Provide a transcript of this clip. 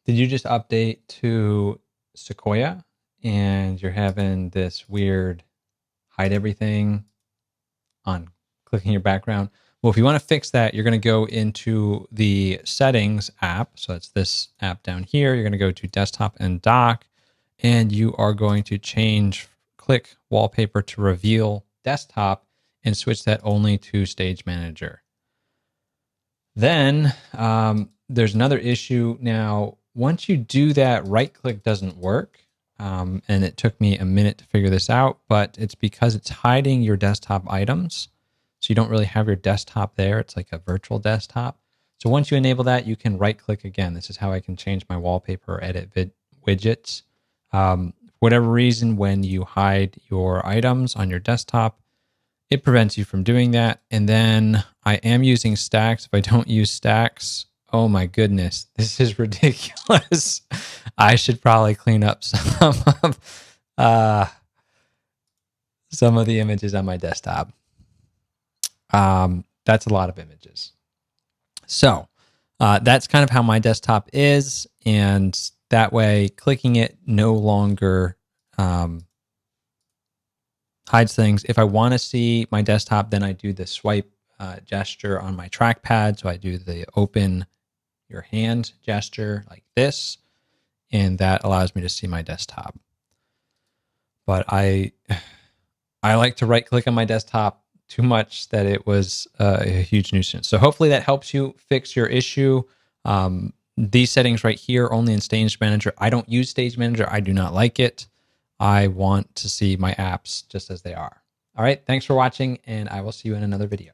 Did you just update to Sequoia and you're having this weird hide everything on clicking your background? Well, if you want to fix that, you're going to go into the settings app. So it's this app down here. You're going to go to desktop and dock, and you are going to click wallpaper to reveal desktop and switch that only to stage manager. Then there's another issue. Now, once you do that, right click doesn't work. And it took me a minute to figure this out, but it's because it's hiding your desktop items. So you don't really have your desktop there. It's like a virtual desktop. So once you enable that, you can right click again. This is how I can change my wallpaper or edit widgets. For whatever reason, when you hide your items on your desktop, it prevents you from doing that. And then I am using stacks. If I don't use stacks, oh my goodness, this is ridiculous. I should probably clean up some of the images on my desktop. That's a lot of images. So that's kind of how my desktop is. And that way, clicking it no longer hides things. If I want to see my desktop, then I do the swipe gesture on my trackpad. So I do the open your hand gesture like this, and that allows me to see my desktop. But I like to right click on my desktop too much that it was a huge nuisance. So hopefully that helps you fix your issue. These settings right here, only in Stage Manager. I don't use Stage Manager. I do not like it. I want to see my apps just as they are. All right, thanks for watching, and I will see you in another video.